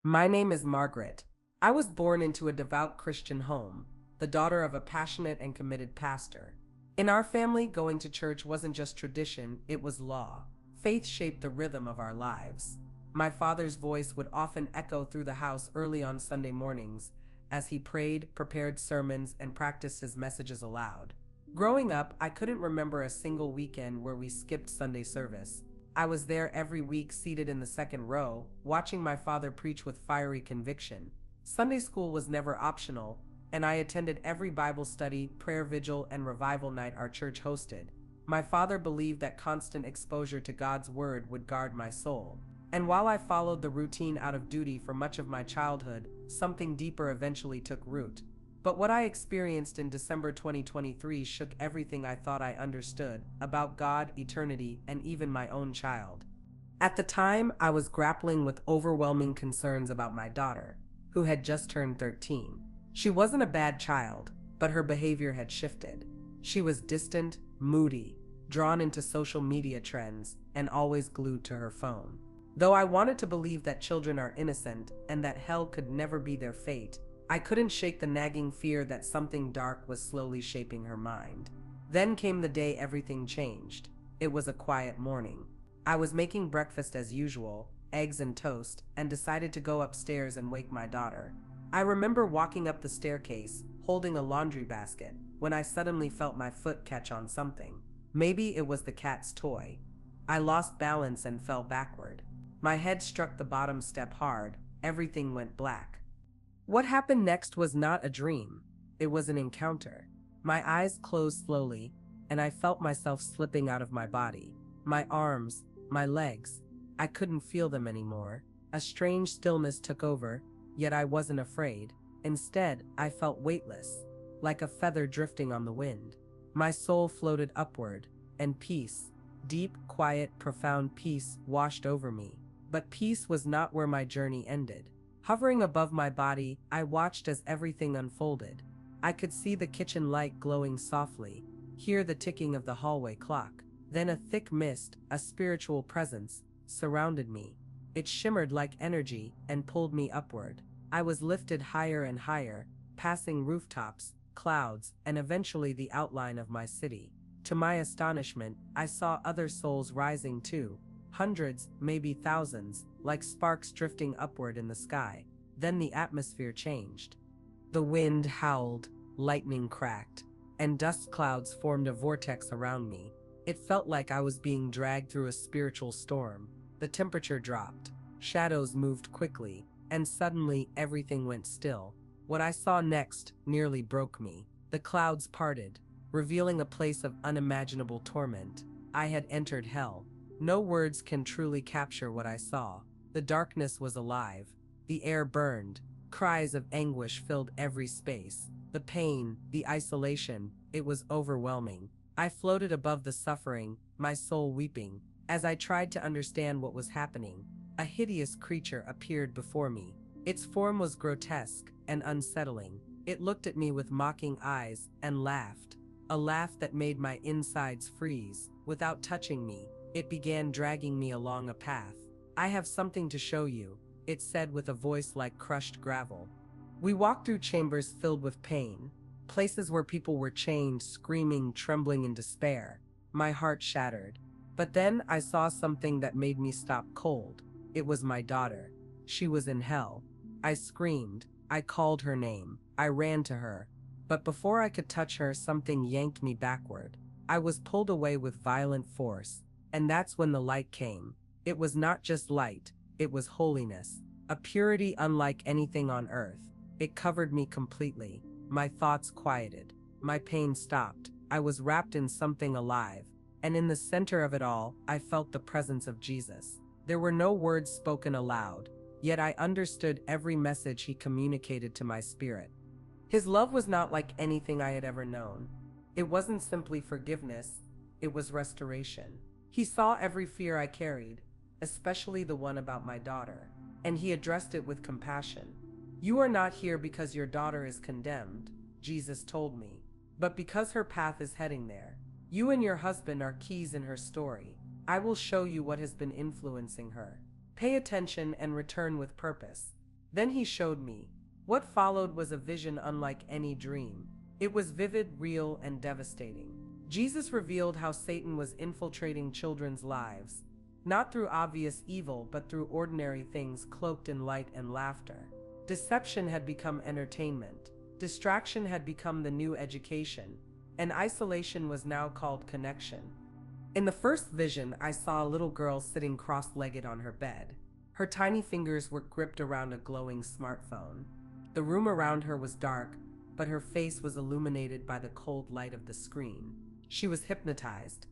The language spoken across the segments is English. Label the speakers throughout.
Speaker 1: My name is Margaret. I was born into a devout Christian home, the daughter of a passionate and committed pastor. In our family, going to church wasn't just tradition, it was law. Faith shaped the rhythm of our lives. My father's voice would often echo through the house early on Sunday mornings as he prayed, prepared sermons, and practiced his messages aloud. Growing up, I couldn't remember a single weekend where we skipped Sunday service. I was there every week, seated in the second row, watching my father preach with fiery conviction. Sunday school was never optional, and I attended every Bible study, prayer vigil, and revival night our church hosted. My father believed that constant exposure to God's word would guard my soul. And while I followed the routine out of duty for much of my childhood, something deeper eventually took root. But what I experienced in December 2023 shook everything I thought I understood about God, eternity, and even my own child. At the time, I was grappling with overwhelming concerns about my daughter, who had just turned 13. She wasn't a bad child, but her behavior had shifted. She was distant, moody, drawn into social media trends, and always glued to her phone. Though I wanted to believe that children are innocent and that hell could never be their fate, I couldn't shake the nagging fear that something dark was slowly shaping her mind. Then came the day everything changed. It was a quiet morning. I was making breakfast as usual, eggs and toast, and decided to go upstairs and wake my daughter. I remember walking up the staircase, holding a laundry basket, when I suddenly felt my foot catch on something. Maybe it was the cat's toy. I lost balance and fell backward. My head struck the bottom step hard. Everything went black. What happened next was not a dream. It was an encounter. My eyes closed slowly, and I felt myself slipping out of my body. My arms, my legs. I couldn't feel them anymore. A strange stillness took over, yet I wasn't afraid. Instead, I felt weightless, like a feather drifting on the wind. My soul floated upward, and peace, deep, quiet, profound peace washed over me. But peace was not where my journey ended. Hovering above my body, I watched as everything unfolded. I could see the kitchen light glowing softly, hear the ticking of the hallway clock. Then a thick mist, a spiritual presence, surrounded me. It shimmered like energy and pulled me upward. I was lifted higher and higher, passing rooftops, clouds, and eventually the outline of my city. To my astonishment, I saw other souls rising too. Hundreds, maybe thousands, like sparks drifting upward in the sky. Then the atmosphere changed. The wind howled, lightning cracked, and dust clouds formed a vortex around me. It felt like I was being dragged through a spiritual storm. The temperature dropped, shadows moved quickly, and suddenly everything went still. What I saw next nearly broke me. The clouds parted, revealing a place of unimaginable torment. I had entered hell. No words can truly capture what I saw. The darkness was alive. The air burned. Cries of anguish filled every space. The pain, the isolation, it was overwhelming. I floated above the suffering, my soul weeping. As I tried to understand what was happening, a hideous creature appeared before me. Its form was grotesque and unsettling. It looked at me with mocking eyes and laughed. A laugh that made my insides freeze. Without touching me, it began dragging me along a path. "I have something to show you," it said with a voice like crushed gravel. We walked through chambers filled with pain, places where people were chained, screaming, trembling in despair. My heart shattered. But then I saw something that made me stop cold. It was my daughter. She was in hell. I screamed. I called her name. I ran to her. But before I could touch her, something yanked me backward. I was pulled away with violent force. And that's when the light came. It was not just light, it was holiness, a purity unlike anything on earth. It covered me completely. My thoughts quieted. My pain stopped. I was wrapped in something alive. And in the center of it all, I felt the presence of Jesus. There were no words spoken aloud, yet I understood every message he communicated to my spirit. His love was not like anything I had ever known. It wasn't simply forgiveness, it was restoration. He saw every fear I carried, especially the one about my daughter, and he addressed it with compassion. "You are not here because your daughter is condemned," Jesus told me, "but because her path is heading there. You and your husband are keys in her story. I will show you what has been influencing her. Pay attention and return with purpose." Then he showed me. What followed was a vision unlike any dream. It was vivid, real, and devastating. Jesus revealed how Satan was infiltrating children's lives, not through obvious evil, but through ordinary things cloaked in light and laughter. Deception had become entertainment. Distraction had become the new education, and isolation was now called connection. In the first vision, I saw a little girl sitting cross-legged on her bed. Her tiny fingers were gripped around a glowing smartphone. The room around her was dark, but her face was illuminated by the cold light of the screen. She was hypnotized,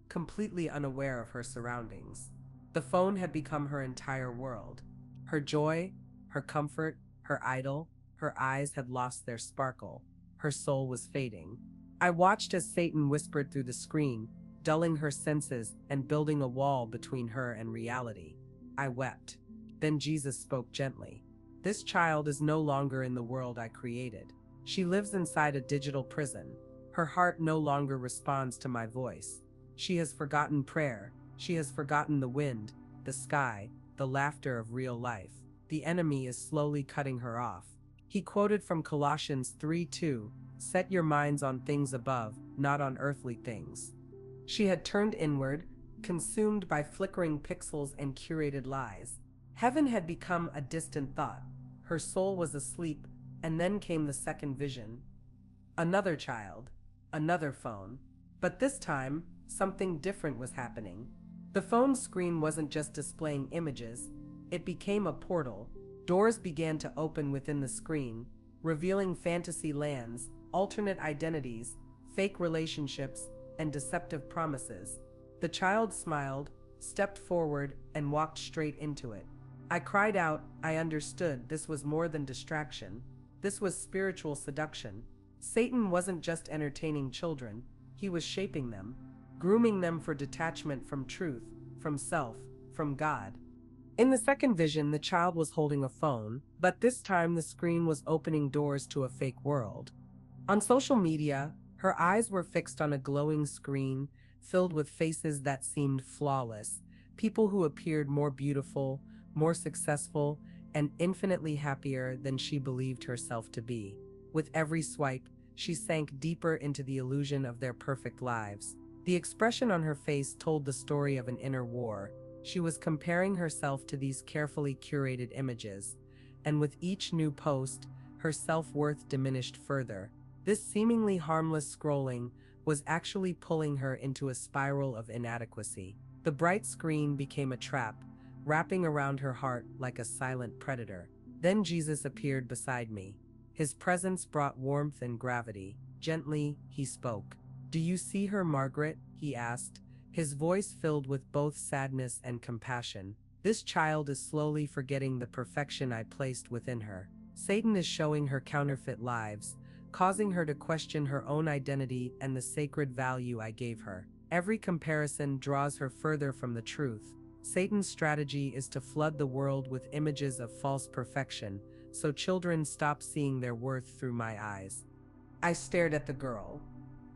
Speaker 1: completely unaware of her surroundings. The phone had become her entire world. Her joy, her comfort, her idol, her eyes had lost their sparkle. Her soul was fading. I watched as Satan whispered through the screen, dulling her senses and building a wall between her and reality. I wept. Then Jesus spoke gently. This child is no longer in the world I created. She lives inside a digital prison. Her heart no longer responds to my voice. She has forgotten prayer. She has forgotten the wind, the sky, the laughter of real life. The enemy is slowly cutting her off. He quoted from Colossians 3:2, "Set your minds on things above, not on earthly things." She had turned inward, consumed by flickering pixels and curated lies. Heaven had become a distant thought. Her soul was asleep, and then came the second vision. Another child, another phone. But this time, something different was happening. The phone screen wasn't just displaying images, it became a portal. Doors began to open within the screen, revealing fantasy lands, alternate identities, fake relationships, and deceptive promises. The child smiled, stepped forward, and walked straight into it. I cried out. I understood this was more than distraction. This was spiritual seduction. Satan wasn't just entertaining children, he was shaping them, grooming them for detachment from truth, from self, from God. In the second vision, the child was holding a phone, but this time the screen was opening doors to a fake world. On social media, her eyes were fixed on a glowing screen filled with faces that seemed flawless, people who appeared more beautiful, more successful, and infinitely happier than she believed herself to be. With every swipe, she sank deeper into the illusion of their perfect lives. The expression on her face told the story of an inner war. She was comparing herself to these carefully curated images, and with each new post, her self-worth diminished further. This seemingly harmless scrolling was actually pulling her into a spiral of inadequacy. The bright screen became a trap, wrapping around her heart like a silent predator. Then Jesus appeared beside me. His presence brought warmth and gravity. Gently, he spoke. "Do you see her, Margaret?" he asked, his voice filled with both sadness and compassion. "This child is slowly forgetting the perfection I placed within her. Satan is showing her counterfeit lives, causing her to question her own identity and the sacred value I gave her. Every comparison draws her further from the truth. Satan's strategy is to flood the world with images of false perfection, so children stop seeing their worth through my eyes." I stared at the girl,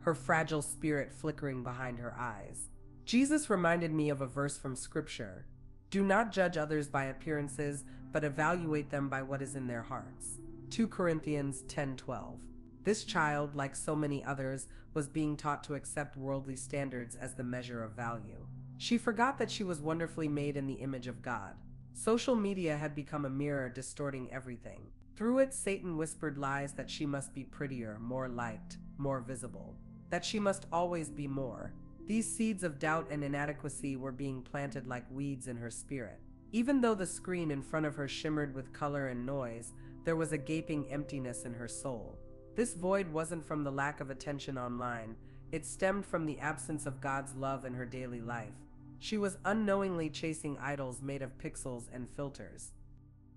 Speaker 1: her fragile spirit flickering behind her eyes. Jesus reminded me of a verse from Scripture. "Do not judge others by appearances, but evaluate them by what is in their hearts." 2 Corinthians 10:12. This child, like so many others, was being taught to accept worldly standards as the measure of value. She forgot that she was wonderfully made in the image of God. Social media had become a mirror distorting everything. Through it, Satan whispered lies that she must be prettier, more liked, more visible, that she must always be more. These seeds of doubt and inadequacy were being planted like weeds in her spirit. Even though the screen in front of her shimmered with color and noise, there was a gaping emptiness in her soul. This void wasn't from the lack of attention online, it stemmed from the absence of God's love in her daily life. She was unknowingly chasing idols made of pixels and filters.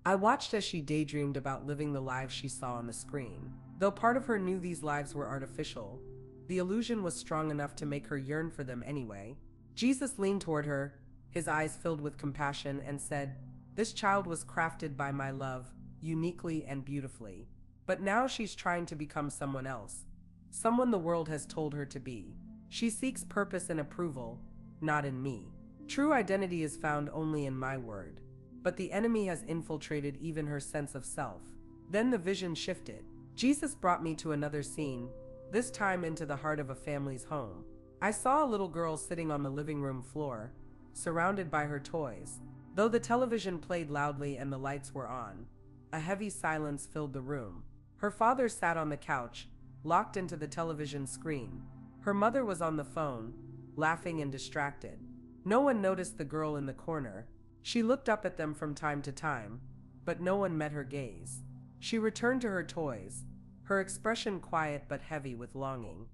Speaker 1: I watched as she daydreamed about living the lives she saw on the screen. Though part of her knew these lives were artificial, the illusion was strong enough to make her yearn for them anyway. Jesus leaned toward her, his eyes filled with compassion, and said, "This child was crafted by my love, uniquely and beautifully. But now she's trying to become someone else, someone the world has told her to be. She seeks purpose and approval, not in me. True identity is found only in my word." but the enemy has infiltrated even her sense of self. Then the vision shifted. Jesus brought me to another scene, this time into the heart of a family's home. I saw a little girl sitting on the living room floor, surrounded by her toys. Though the television played loudly and the lights were on, a heavy silence filled the room. Her father sat on the couch, locked into the television screen. Her mother was on the phone, laughing and distracted. No one noticed the girl in the corner. She looked up at them from time to time, but no one met her gaze. She returned to her toys, her expression quiet but heavy with longing.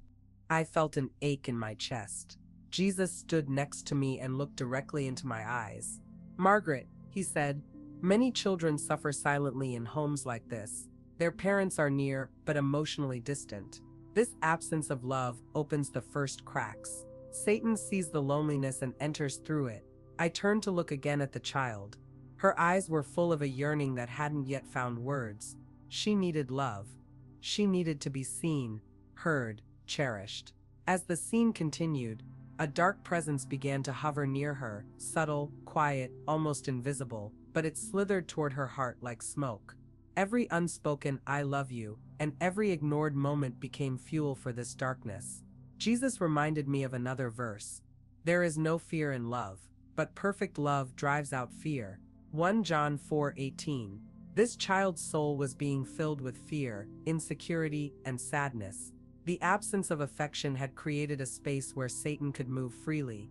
Speaker 1: I felt an ache in my chest. Jesus stood next to me and looked directly into my eyes. "Margaret," he said, "many children suffer silently in homes like this. Their parents are near, but emotionally distant. This absence of love opens the first cracks. Satan sees the loneliness and enters through it." I turned to look again at the child. Her eyes were full of a yearning that hadn't yet found words. She needed love. She needed to be seen, heard, cherished. As the scene continued, a dark presence began to hover near her, subtle, quiet, almost invisible, but it slithered toward her heart like smoke. Every unspoken "I love you" and every ignored moment became fuel for this darkness. Jesus reminded me of another verse. "There is no fear in love, but perfect love drives out fear." 1 John 4:18. This child's soul was being filled with fear, insecurity, and sadness. The absence of affection had created a space where Satan could move freely.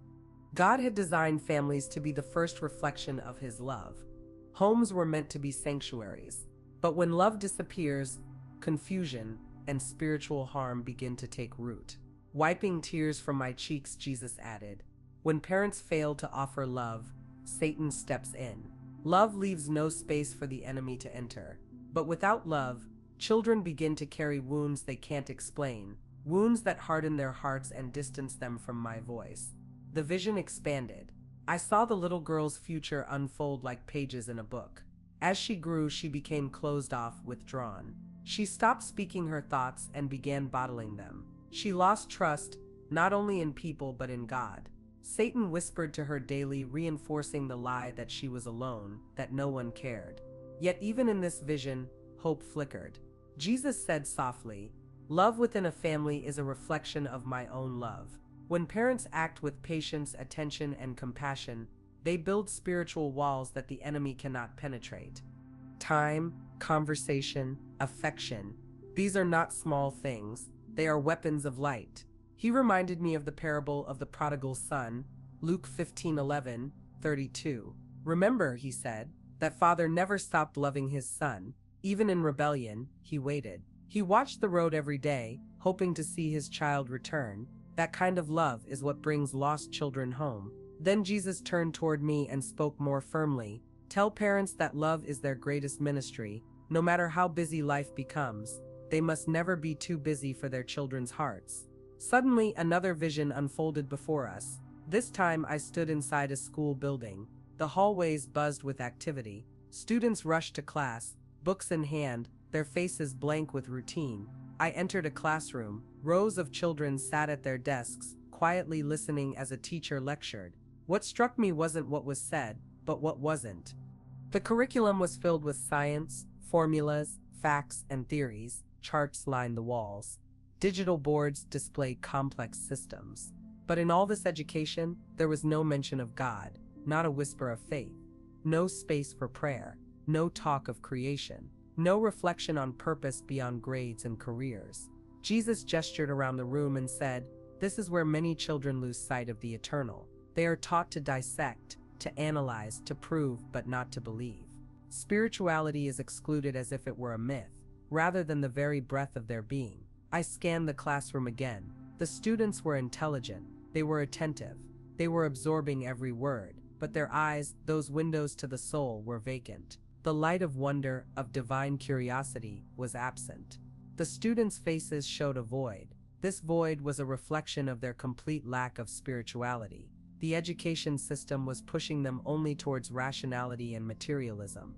Speaker 1: God had designed families to be the first reflection of his love. Homes were meant to be sanctuaries. But when love disappears, confusion and spiritual harm begin to take root. Wiping tears from my cheeks, Jesus added, "When parents fail to offer love, Satan steps in. Love leaves no space for the enemy to enter. But without love, children begin to carry wounds they can't explain, wounds that harden their hearts and distance them from my voice." The vision expanded. I saw the little girl's future unfold like pages in a book. As she grew, she became closed off, withdrawn. She stopped speaking her thoughts and began bottling them. She lost trust, not only in people but in God. Satan whispered to her daily, reinforcing the lie that she was alone, that no one cared. Yet even in this vision, hope flickered. Jesus said softly, "Love within a family is a reflection of my own love. When parents act with patience, attention, and compassion, they build spiritual walls that the enemy cannot penetrate." Time, conversation, affection. These are not small things. They are weapons of light. He reminded me of the parable of the prodigal son, Luke 15:11-32. "Remember," he said, "that father never stopped loving his son. Even in rebellion, he waited. He watched the road every day, hoping to see his child return. That kind of love is what brings lost children home." Then Jesus turned toward me and spoke more firmly. "Tell parents that love is their greatest ministry. No matter how busy life becomes, they must never be too busy for their children's hearts." Suddenly, another vision unfolded before us. This time, I stood inside a school building. The hallways buzzed with activity. Students rushed to class, books in hand, their faces blank with routine. I entered a classroom. Rows of children sat at their desks, quietly listening as a teacher lectured. What struck me wasn't what was said, but what wasn't. The curriculum was filled with science, formulas, facts, and theories. Charts lined the walls. Digital boards displayed complex systems. But in all this education, there was no mention of God, not a whisper of faith, no space for prayer, no talk of creation, no reflection on purpose beyond grades and careers. Jesus gestured around the room and said, "This is where many children lose sight of the eternal. They are taught to dissect, to analyze, to prove, but not to believe. Spirituality is excluded as if it were a myth, rather than the very breath of their being." I scanned the classroom again. The students were intelligent. They were attentive. They were absorbing every word, but their eyes, those windows to the soul, were vacant. The light of wonder, of divine curiosity, was absent. The students' faces showed a void. This void was a reflection of their complete lack of spirituality. The education system was pushing them only towards rationality and materialism.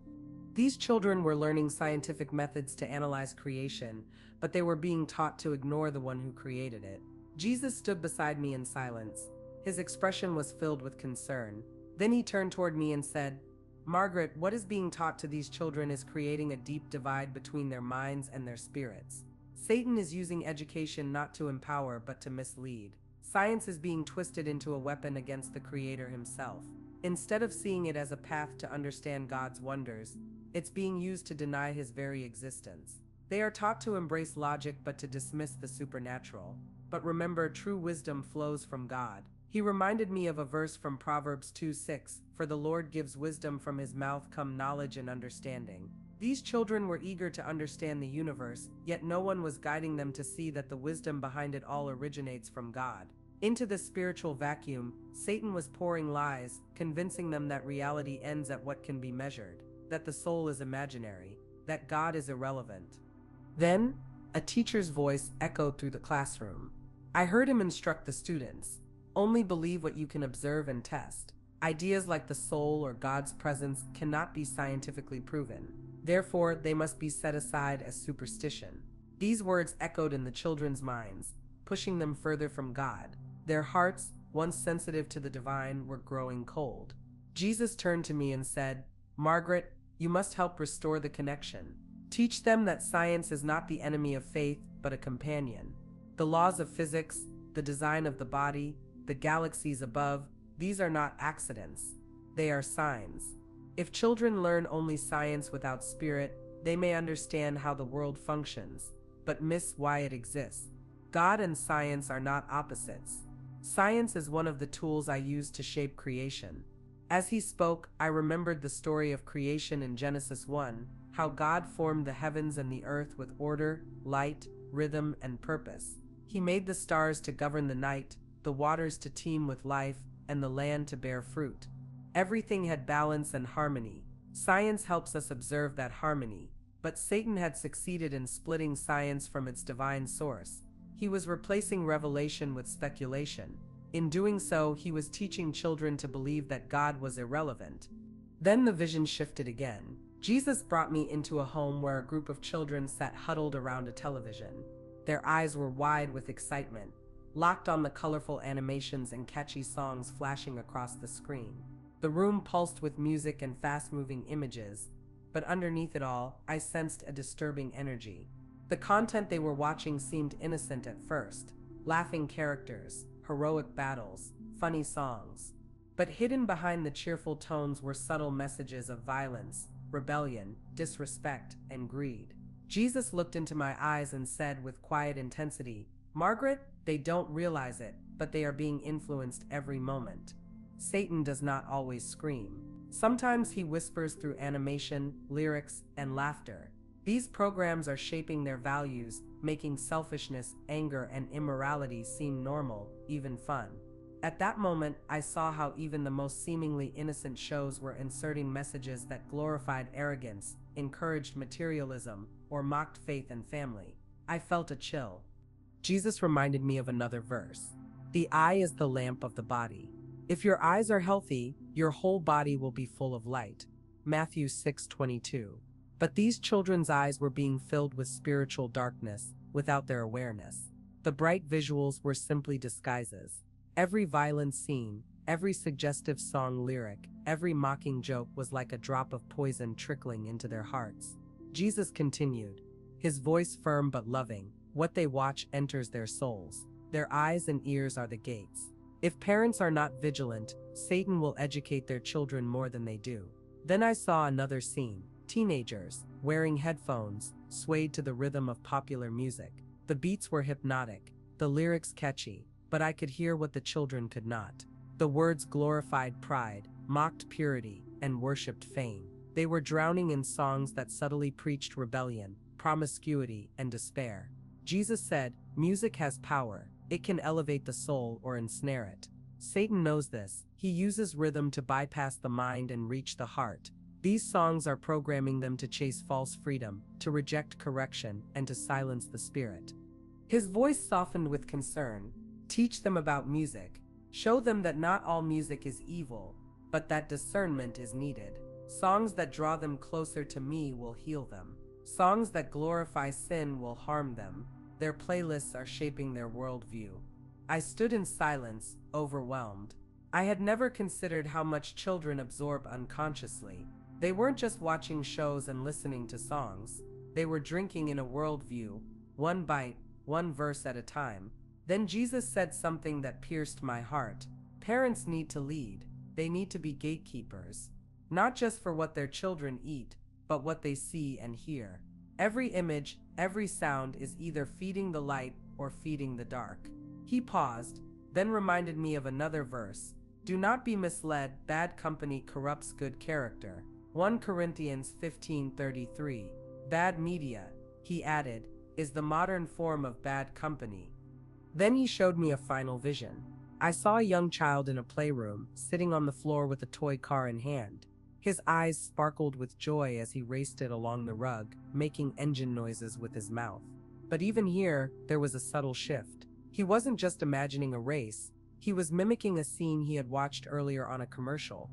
Speaker 1: These children were learning scientific methods to analyze creation, but they were being taught to ignore the one who created it. Jesus stood beside me in silence. His expression was filled with concern. Then he turned toward me and said, Margaret, what is being taught to these children is creating a deep divide between their minds and their spirits. Satan is using education not to empower but to mislead. Science is being twisted into a weapon against the Creator himself. Instead of seeing it as a path to understand God's wonders, it's being used to deny his very existence. They are taught to embrace logic but to dismiss the supernatural. But remember, true wisdom flows from God. He reminded me of a verse from Proverbs 2:6, "For the Lord gives wisdom, from his mouth come knowledge and understanding." These children were eager to understand the universe, yet no one was guiding them to see that the wisdom behind it all originates from God. Into the spiritual vacuum, Satan was pouring lies, convincing them that reality ends at what can be measured, that the soul is imaginary, that God is irrelevant. Then, a teacher's voice echoed through the classroom. I heard him instruct the students, "Only believe what you can observe and test. Ideas like the soul or God's presence cannot be scientifically proven. Therefore, they must be set aside as superstition." These words echoed in the children's minds, pushing them further from God. Their hearts, once sensitive to the divine, were growing cold. Jesus turned to me and said, "Margaret, you must help restore the connection. Teach them that science is not the enemy of faith, but a companion. The laws of physics, the design of the body, the galaxies above, these are not accidents. They are signs. If children learn only science without spirit, they may understand how the world functions, but miss why it exists. God and science are not opposites. Science is one of the tools I use to shape creation." As he spoke, I remembered the story of creation in Genesis 1, how God formed the heavens and the earth with order, light, rhythm, and purpose. He made the stars to govern the night, the waters to teem with life, and the land to bear fruit. Everything had balance and harmony. Science helps us observe that harmony, but Satan had succeeded in splitting science from its divine source. He was replacing revelation with speculation. In doing so, he was teaching children to believe that God was irrelevant. Then the vision shifted again. Jesus brought me into a home where a group of children sat huddled around a television. Their eyes were wide with excitement, locked on the colorful animations and catchy songs flashing across the screen. The room pulsed with music and fast-moving images, but underneath it all, I sensed a disturbing energy. The content they were watching seemed innocent at first, laughing characters, heroic battles, funny songs. But hidden behind the cheerful tones were subtle messages of violence, rebellion, disrespect, and greed. Jesus looked into my eyes and said with quiet intensity, "Margaret, they don't realize it, but they are being influenced every moment. Satan does not always scream. Sometimes he whispers through animation, lyrics, and laughter. These programs are shaping their values, making selfishness, anger, and immorality seem normal, even fun." At that moment, I saw how even the most seemingly innocent shows were inserting messages that glorified arrogance, encouraged materialism, or mocked faith and family. I felt a chill. Jesus reminded me of another verse. "The eye is the lamp of the body. If your eyes are healthy, your whole body will be full of light." Matthew 6:22. But these children's eyes were being filled with spiritual darkness without their awareness. The bright visuals were simply disguises. Every violent scene, every suggestive song lyric, every mocking joke was like a drop of poison trickling into their hearts. Jesus continued, his voice firm but loving, "What they watch enters their souls. Their eyes and ears are the gates. If parents are not vigilant, Satan will educate their children more than they do." Then I saw another scene. Teenagers, wearing headphones, swayed to the rhythm of popular music. The beats were hypnotic, the lyrics catchy, but I could hear what the children could not. The words glorified pride, mocked purity, and worshipped fame. They were drowning in songs that subtly preached rebellion, promiscuity, and despair. Jesus said, "Music has power. It can elevate the soul or ensnare it." Satan knows this. He uses rhythm to bypass the mind and reach the heart. These songs are programming them to chase false freedom, to reject correction, and to silence the spirit. His voice softened with concern. "Teach them about music. Show them that not all music is evil, but that discernment is needed. Songs that draw them closer to me will heal them. Songs that glorify sin will harm them. Their playlists are shaping their worldview." I stood in silence, overwhelmed. I had never considered how much children absorb unconsciously. They weren't just watching shows and listening to songs. They were drinking in a worldview, one bite, one verse at a time. Then Jesus said something that pierced my heart. Parents need to lead. They need to be gatekeepers. Not just for what their children eat, but what they see and hear. Every image, every sound is either feeding the light or feeding the dark. He paused, then reminded me of another verse. Do not be misled, bad company corrupts good character. 1 Corinthians 15:33. Bad media, he added, is the modern form of bad company. Then he showed me a final vision. I saw a young child in a playroom, sitting on the floor with a toy car in hand. His eyes sparkled with joy as he raced it along the rug, making engine noises with his mouth. But even here, there was a subtle shift. He wasn't just imagining a race, he was mimicking a scene he had watched earlier on a commercial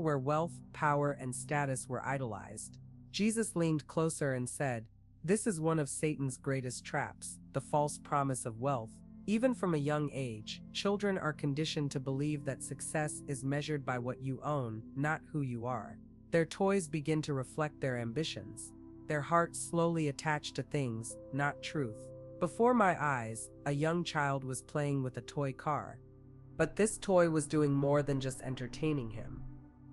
Speaker 1: where wealth, power, and status were idolized. Jesus leaned closer and said, "This is one of Satan's greatest traps, the false promise of wealth. Even from a young age, children are conditioned to believe that success is measured by what you own, not who you are. Their toys begin to reflect their ambitions. Their hearts slowly attach to things, not truth." Before my eyes, a young child was playing with a toy car. But this toy was doing more than just entertaining him.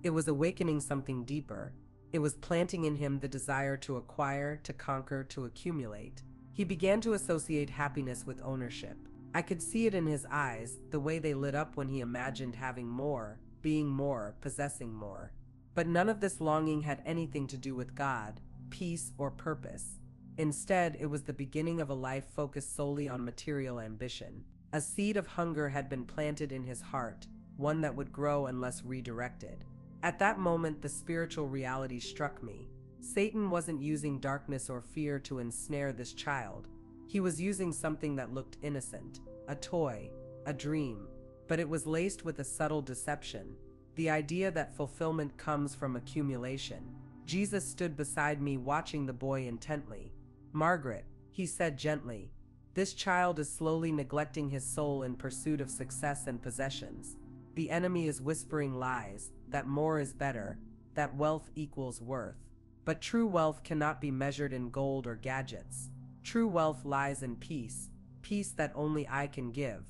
Speaker 1: It was awakening something deeper. It was planting in him the desire to acquire, to conquer, to accumulate. He began to associate happiness with ownership. I could see it in his eyes, the way they lit up when he imagined having more, being more, possessing more. But none of this longing had anything to do with God, peace, or purpose. Instead, it was the beginning of a life focused solely on material ambition. A seed of hunger had been planted in his heart, one that would grow unless redirected. At that moment, the spiritual reality struck me. Satan wasn't using darkness or fear to ensnare this child. He was using something that looked innocent, a toy, a dream, but it was laced with a subtle deception, the idea that fulfillment comes from accumulation. Jesus stood beside me, watching the boy intently. "Margaret," he said gently, "this child is slowly neglecting his soul in pursuit of success and possessions. The enemy is whispering lies, that more is better, that wealth equals worth. But true wealth cannot be measured in gold or gadgets. True wealth lies in peace, peace that only I can give."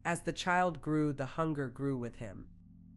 Speaker 1: As the child grew, the hunger grew with him.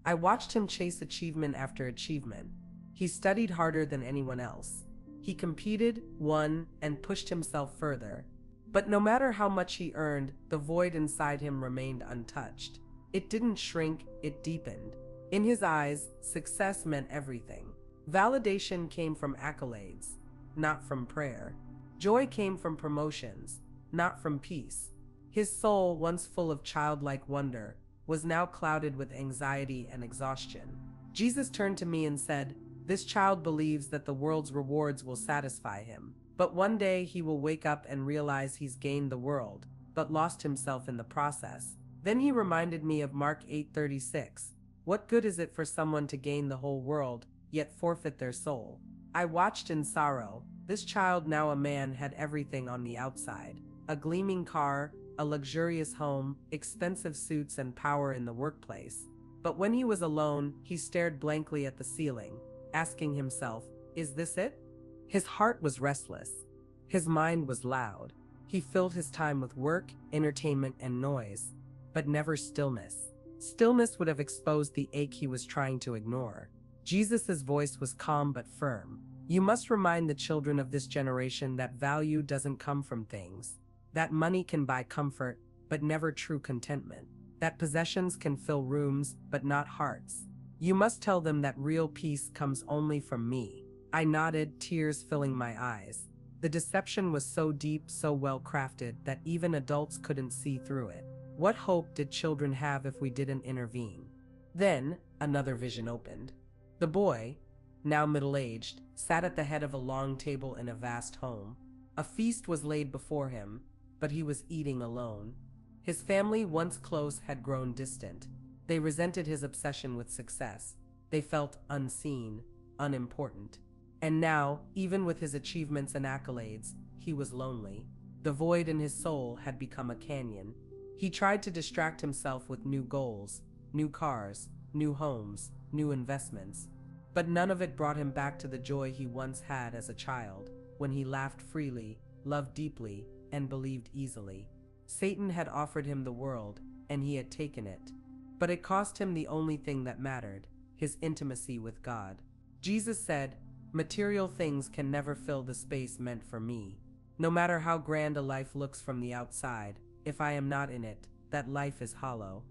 Speaker 1: I watched him chase achievement after achievement. He studied harder than anyone else. He competed, won, and pushed himself further. But no matter how much he earned, the void inside him remained untouched. It didn't shrink, it deepened. In his eyes, success meant everything. Validation came from accolades, not from prayer. Joy came from promotions, not from peace. His soul, once full of childlike wonder, was now clouded with anxiety and exhaustion. Jesus turned to me and said, "This child believes that the world's rewards will satisfy him. But one day he will wake up and realize he's gained the world, but lost himself in the process." Then he reminded me of Mark 8:36. "What good is it for someone to gain the whole world, yet forfeit their soul?" I watched in sorrow. This child, now a man, had everything on the outside. A gleaming car, a luxurious home, expensive suits, and power in the workplace. But when he was alone, he stared blankly at the ceiling, asking himself, "Is this it?" His heart was restless. His mind was loud. He filled his time with work, entertainment, and noise, but never stillness. Stillness would have exposed the ache he was trying to ignore. Jesus' voice was calm but firm. "You must remind the children of this generation that value doesn't come from things, that money can buy comfort, but never true contentment, that possessions can fill rooms, but not hearts. You must tell them that real peace comes only from me." I nodded, tears filling my eyes. The deception was so deep, so well crafted, that even adults couldn't see through it. What hope did children have if we didn't intervene? Then, another vision opened. The boy, now middle-aged, sat at the head of a long table in a vast home. A feast was laid before him, but he was eating alone. His family, once close, had grown distant. They resented his obsession with success. They felt unseen, unimportant. And now, even with his achievements and accolades, he was lonely. The void in his soul had become a canyon. He tried to distract himself with new goals, new cars, new homes, new investments. But none of it brought him back to the joy he once had as a child, when he laughed freely, loved deeply, and believed easily. Satan had offered him the world, and he had taken it. But it cost him the only thing that mattered, his intimacy with God. Jesus said, "Material things can never fill the space meant for me. No matter how grand a life looks from the outside, if I am not in it, that life is hollow."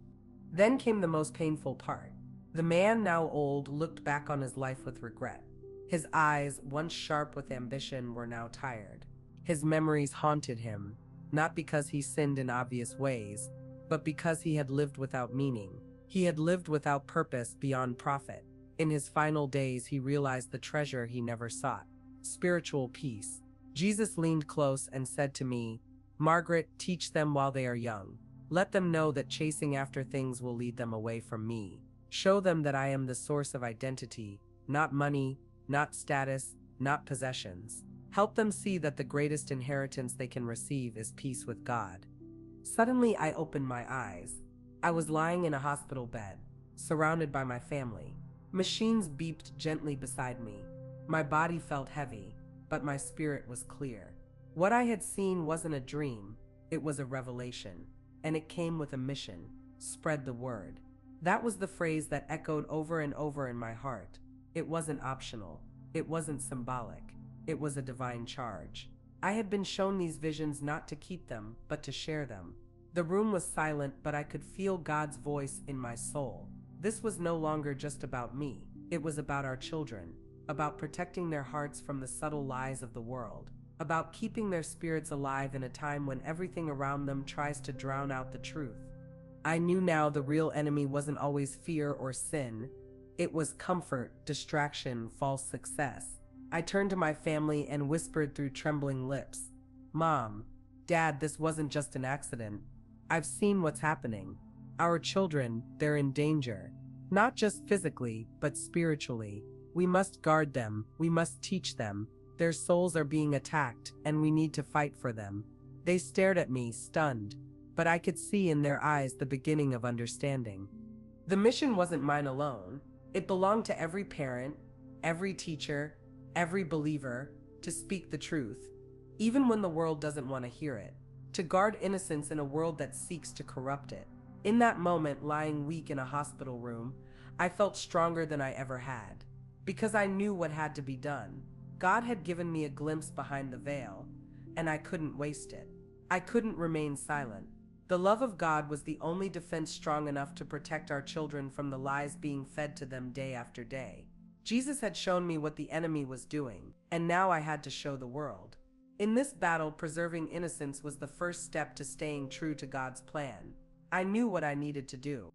Speaker 1: Then came the most painful part. The man, now old, looked back on his life with regret. His eyes, once sharp with ambition, were now tired. His memories haunted him, not because he sinned in obvious ways, but because he had lived without meaning. He had lived without purpose beyond profit. In his final days, he realized the treasure he never sought: spiritual peace. Jesus leaned close and said to me, "Margaret, teach them while they are young. Let them know that chasing after things will lead them away from me. Show them that I am the source of identity, not money, not status, not possessions. Help them see that the greatest inheritance they can receive is peace with God." Suddenly, I opened my eyes. I was lying in a hospital bed, surrounded by my family. Machines beeped gently beside me. My body felt heavy, but my spirit was clear. What I had seen wasn't a dream, it was a revelation, and it came with a mission: spread the word. That was the phrase that echoed over and over in my heart. It wasn't optional, it wasn't symbolic, it was a divine charge. I had been shown these visions not to keep them, but to share them. The room was silent, but I could feel God's voice in my soul. This was no longer just about me. It was about our children, about protecting their hearts from the subtle lies of the world, about keeping their spirits alive in a time when everything around them tries to drown out the truth. I knew now the real enemy wasn't always fear or sin. It was comfort, distraction, false success. I turned to my family and whispered through trembling lips, "Mom, Dad, this wasn't just an accident. I've seen what's happening. Our children, they're in danger. Not just physically, but spiritually. We must guard them, we must teach them. Their souls are being attacked, and we need to fight for them." They stared at me, stunned, but I could see in their eyes the beginning of understanding. The mission wasn't mine alone. It belonged to every parent, every teacher, every believer, to speak the truth, even when the world doesn't want to hear it, to guard innocence in a world that seeks to corrupt it. In that moment, lying weak in a hospital room, I felt stronger than I ever had, because I knew what had to be done. God had given me a glimpse behind the veil, and I couldn't waste it. I couldn't remain silent. The love of God was the only defense strong enough to protect our children from the lies being fed to them day after day. Jesus had shown me what the enemy was doing, and now I had to show the world. In this battle, preserving innocence was the first step to staying true to God's plan. I knew what I needed to do.